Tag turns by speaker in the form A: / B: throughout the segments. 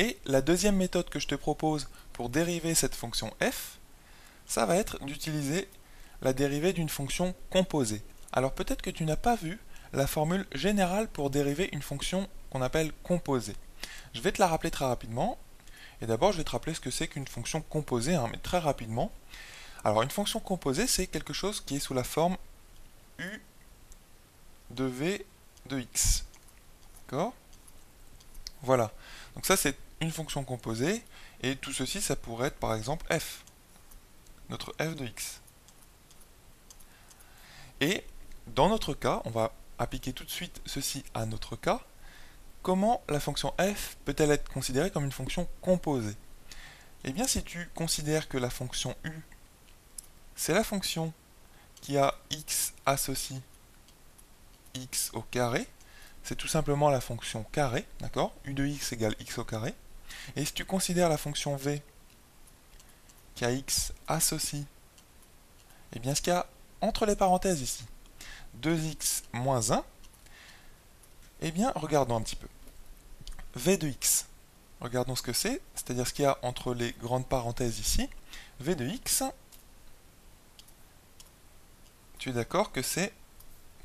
A: Et la deuxième méthode que je te propose pour dériver cette fonction f, ça va être d'utiliser la dérivée d'une fonction composée. Alors peut-être que tu n'as pas vu la formule générale pour dériver une fonction qu'on appelle composée. Je vais te la rappeler très rapidement. Et d'abord, je vais te rappeler ce que c'est qu'une fonction composée, mais très rapidement. Alors, une fonction composée, c'est quelque chose qui est sous la forme u de v de x. D'accord? Voilà. Donc ça, c'est une fonction composée. Et tout ceci, ça pourrait être, par exemple, f. Notre f de x. Et dans notre cas, on va appliquer tout de suite ceci à notre cas. Comment la fonction f peut-elle être considérée comme une fonction composée? Eh bien, si tu considères que la fonction u, c'est la fonction qui a x associe x au carré, c'est tout simplement la fonction carré, d'accord? U de x égale x au carré. Et si tu considères la fonction v qui a x associe, eh bien ce qu'il y a entre les parenthèses ici, 2x moins 1, eh bien regardons un petit peu. V de x, regardons ce que c'est-à-dire ce qu'il y a entre les grandes parenthèses ici, v de x, tu es d'accord que c'est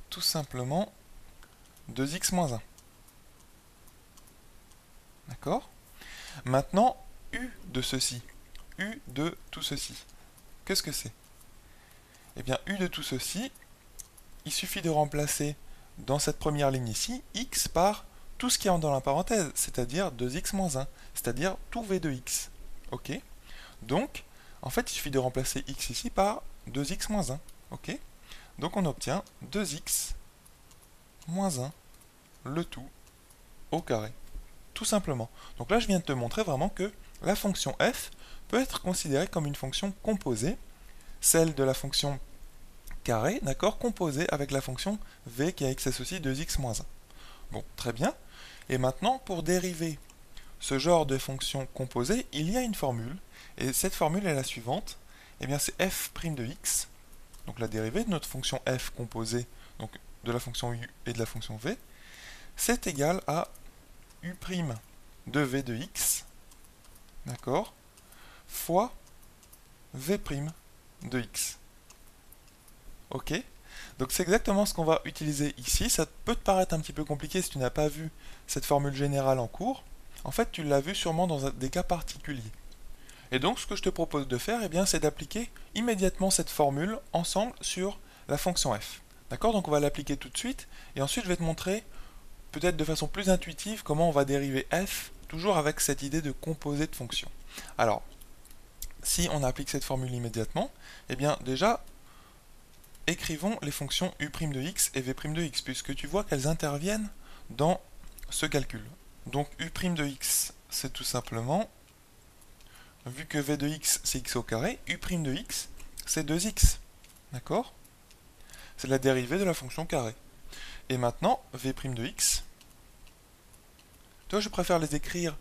A: tout simplement 2x moins 1. D'accord? Maintenant, u de ceci, u de tout ceci, qu'est-ce que c'est? Eh bien, u de tout ceci, il suffit de remplacer dans cette première ligne ici, x par tout ce qui est dans la parenthèse, c'est-à-dire 2x moins 1, c'est-à-dire tout v de x. Ok? Donc, en fait, il suffit de remplacer x ici par 2x moins 1. Ok? Donc on obtient 2x moins 1, le tout au carré. Tout simplement. Donc là, je viens de te montrer vraiment que la fonction f peut être considérée comme une fonction composée, celle de la fonction carré, d'accord, composée avec la fonction v qui a x associé 2x moins 1. Bon, très bien. Et maintenant, pour dériver ce genre de fonction composée, il y a une formule, et cette formule est la suivante. Eh bien, c'est f' de x, donc la dérivée de notre fonction f composée, donc de la fonction u et de la fonction v, c'est égal à u' de v de x, d'accord, fois v' de x. Ok? Donc c'est exactement ce qu'on va utiliser ici. Ça peut te paraître un petit peu compliqué si tu n'as pas vu cette formule générale en cours. En fait, tu l'as vu sûrement dans des cas particuliers. Et donc, ce que je te propose de faire, eh bien, c'est d'appliquer immédiatement cette formule ensemble sur la fonction f. D'accord? Donc on va l'appliquer tout de suite, et ensuite je vais te montrer, peut-être de façon plus intuitive, comment on va dériver f, toujours avec cette idée de composé de fonctions. Alors, si on applique cette formule immédiatement, eh bien déjà, écrivons les fonctions u' de x et v' de x, puisque tu vois qu'elles interviennent dans ce calcul. Donc u' de x, c'est tout simplement, vu que v de x c'est x au carré, u' de x c'est 2x. D'accord? C'est la dérivée de la fonction carré. Et maintenant, v' de x, toi je préfère les écrire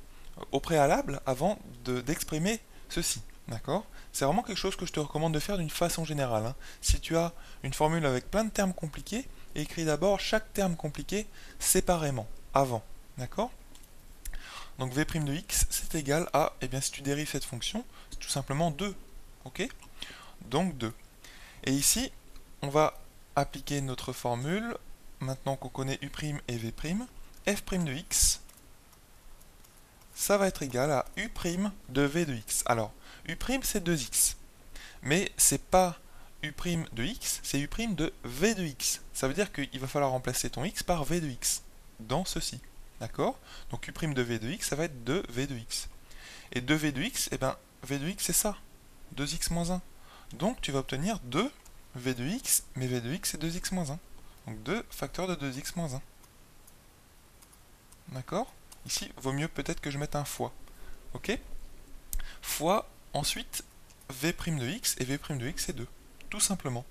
A: au préalable avant d'exprimer ceci. D'accord? C'est vraiment quelque chose que je te recommande de faire d'une façon générale. Hein. Si tu as une formule avec plein de termes compliqués, écris d'abord chaque terme compliqué séparément, avant. D'accord? Donc v' de x, c'est égal à, eh bien si tu dérives cette fonction, c'est tout simplement 2. Ok? Donc 2. Et ici, on va appliquer notre formule, maintenant qu'on connaît u' et v', f' de x, ça va être égal à u' de v de x. Alors, u' c'est 2x, mais c'est pas u' de x, c'est u' de v de x. Ça veut dire qu'il va falloir remplacer ton x par v de x, dans ceci. D'accord? Donc u' de v de x, ça va être 2v de x. Et 2v de x, eh bien, v de x c'est ça, 2x moins 1. Donc tu vas obtenir 2 v de x, mais v de x c'est 2x moins 1. Donc 2 facteur de 2x moins 1. D'accord? Ici, vaut mieux peut-être que je mette un fois. Ok? Fois, ensuite, v' de x, et v' de x c'est 2. Tout simplement.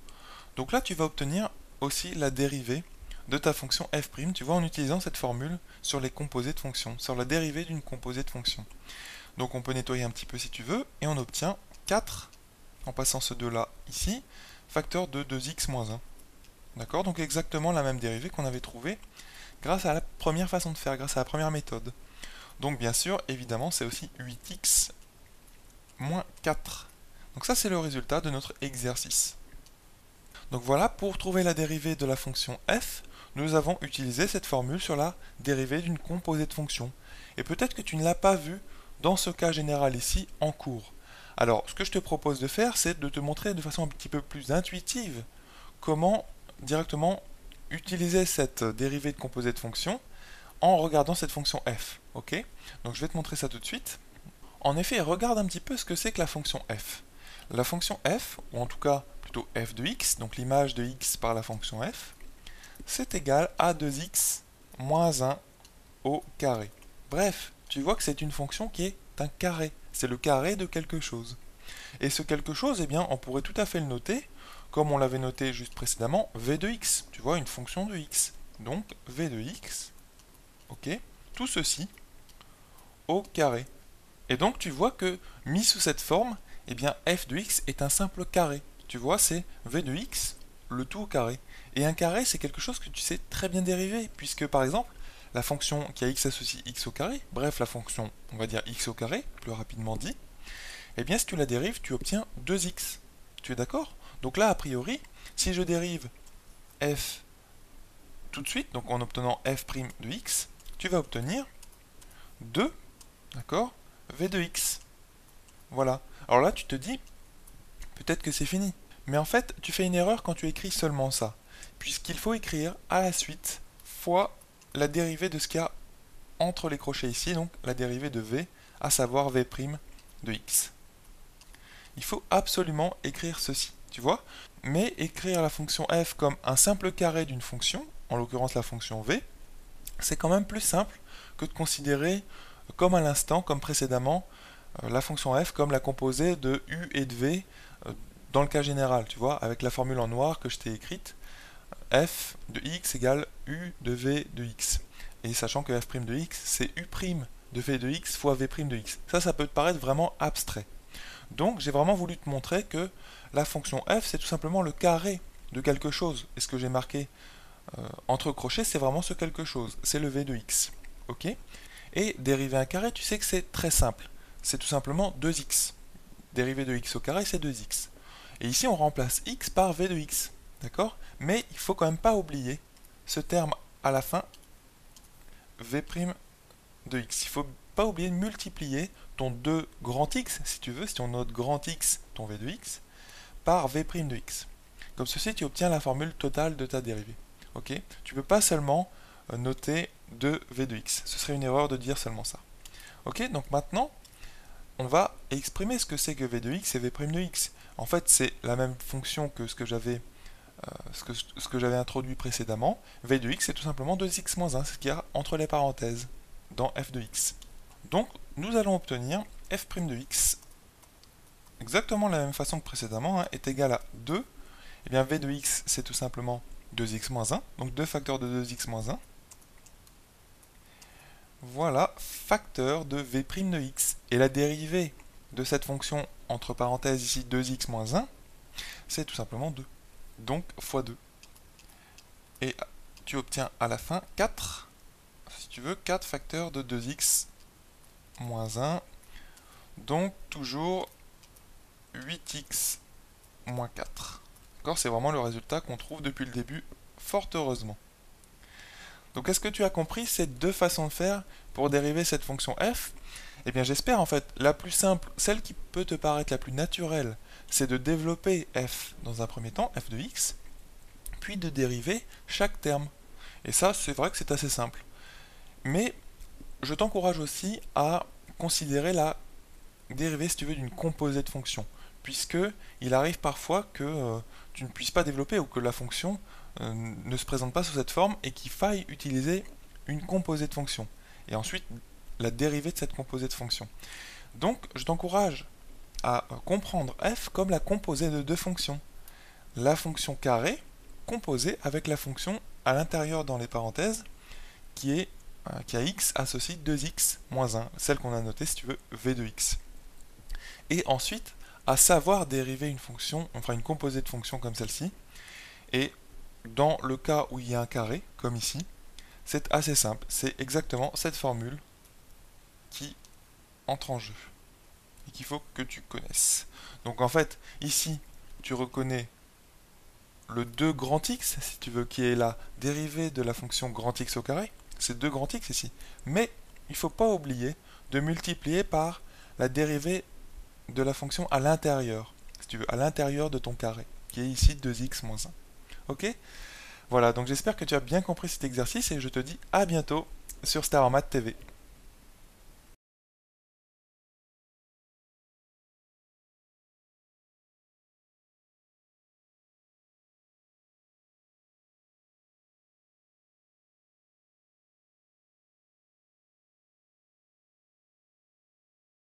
A: Donc là, tu vas obtenir aussi la dérivée de ta fonction f', tu vois, en utilisant cette formule sur les composés de fonctions, sur la dérivée d'une composée de fonction. Donc on peut nettoyer un petit peu si tu veux, et on obtient 4, en passant ce 2 là ici, facteur de 2x moins 1. D'accord? Donc exactement la même dérivée qu'on avait trouvée grâce à la première façon de faire, grâce à la première méthode. Donc bien sûr, évidemment, c'est aussi 8x moins 4. Donc ça, c'est le résultat de notre exercice. Donc voilà, pour trouver la dérivée de la fonction f, nous avons utilisé cette formule sur la dérivée d'une composée de fonction. Et peut-être que tu ne l'as pas vue dans ce cas général ici en cours. Alors, ce que je te propose de faire, c'est de te montrer de façon un petit peu plus intuitive comment directement utiliser cette dérivée de composée de fonction en regardant cette fonction f. Ok? Donc je vais te montrer ça tout de suite. En effet, regarde un petit peu ce que c'est que la fonction f. La fonction f, ou en tout cas plutôt f de x, donc l'image de x par la fonction f, c'est égal à 2x moins 1 au carré. Bref, tu vois que c'est une fonction qui est un carré. C'est le carré de quelque chose. Et ce quelque chose, eh bien, on pourrait tout à fait le noter, comme on l'avait noté juste précédemment, v de x. Tu vois, une fonction de x. Donc, v de x, ok, tout ceci au carré. Et donc, tu vois que, mis sous cette forme, eh bien, f de x est un simple carré. Tu vois, c'est v de x, le tout au carré. Et un carré, c'est quelque chose que tu sais très bien dériver, puisque, par exemple, la fonction qui a x associe x au carré, bref, la fonction, on va dire x au carré, plus rapidement dit, eh bien, si tu la dérives, tu obtiens 2x. Tu es d'accord? Donc là, a priori, si je dérive f tout de suite, donc en obtenant f' de x, tu vas obtenir 2, d'accord, v de x. Voilà. Alors là, tu te dis, peut-être que c'est fini. Mais en fait, tu fais une erreur quand tu écris seulement ça, puisqu'il faut écrire à la suite fois la dérivée de ce qu'il y a entre les crochets ici, donc la dérivée de v, à savoir v' de x. Il faut absolument écrire ceci, tu vois? Mais écrire la fonction f comme un simple carré d'une fonction, en l'occurrence la fonction v, c'est quand même plus simple que de considérer, comme à l'instant, comme précédemment, la fonction f comme la composée de u et de v dans le cas général, tu vois, avec la formule en noir que je t'ai écrite, f de x égale u de v de x. Et sachant que f' de x, c'est u' de v de x fois v' de x. Ça peut te paraître vraiment abstrait. Donc j'ai vraiment voulu te montrer que la fonction f, c'est tout simplement le carré de quelque chose. Et ce que j'ai marqué entre crochets, c'est vraiment ce quelque chose. C'est le v de x. Ok? Et dériver un carré, tu sais que c'est très simple. C'est tout simplement 2x. Dérivé de x au carré, c'est 2x. Et ici, on remplace x par v de x. D'accord? Mais il faut quand même pas oublier ce terme à la fin, v' de x. Il faut pas oublier de multiplier ton 2 grand x, si tu veux, si on note grand x, ton v de x, par v' de x. Comme ceci, tu obtiens la formule totale de ta dérivée. Ok? Tu ne peux pas seulement noter 2v de x. Ce serait une erreur de dire seulement ça. Ok? Donc maintenant, on va exprimer ce que c'est que v de x et v' de x. En fait, c'est la même fonction que ce que j'avais introduit précédemment. V de x, c'est tout simplement 2x moins 1, c'est ce qu'il y a entre les parenthèses dans f de x. Donc, nous allons obtenir f' de x, exactement de la même façon que précédemment, hein, est égal à 2. Et bien, v de x, c'est tout simplement 2x moins 1, donc 2 facteurs de 2x moins 1. Voilà, facteur de v' de x. Et la dérivée de cette fonction, entre parenthèses ici 2x moins 1, c'est tout simplement 2. Donc, fois 2. Et tu obtiens à la fin 4, si tu veux, 4 facteurs de 2x moins 1. Donc, toujours 8x moins 4. D'accord, c'est vraiment le résultat qu'on trouve depuis le début, fort heureusement. Donc est-ce que tu as compris ces deux façons de faire pour dériver cette fonction f? Eh bien j'espère en fait, la plus simple, celle qui peut te paraître la plus naturelle, c'est de développer f dans un premier temps, f de x, puis de dériver chaque terme. Et ça, c'est vrai que c'est assez simple. Mais je t'encourage aussi à considérer la dérivée, si tu veux, d'une composée de fonction, puisque il arrive parfois que tu ne puisses pas développer ou que la fonction ne se présente pas sous cette forme et qu'il faille utiliser une composée de fonction. Et ensuite, la dérivée de cette composée de fonction. Donc, je t'encourage à comprendre f comme la composée de deux fonctions. La fonction carré composée avec la fonction à l'intérieur dans les parenthèses qui a x associe 2x moins 1, celle qu'on a notée si tu veux, v de x. Et ensuite, à savoir dériver une fonction, enfin une composée de fonction comme celle-ci, et dans le cas où il y a un carré, comme ici, c'est assez simple, c'est exactement cette formule qui entre en jeu et qu'il faut que tu connaisses. Donc en fait, ici, tu reconnais le 2 grand X, si tu veux, qui est la dérivée de la fonction grand X au carré. C'est 2 grand X ici. Mais il ne faut pas oublier de multiplier par la dérivée de la fonction à l'intérieur, si tu veux, à l'intérieur de ton carré, qui est ici 2x moins 1. Ok? Voilà, donc j'espère que tu as bien compris cet exercice et je te dis à bientôt sur Star en Maths TV.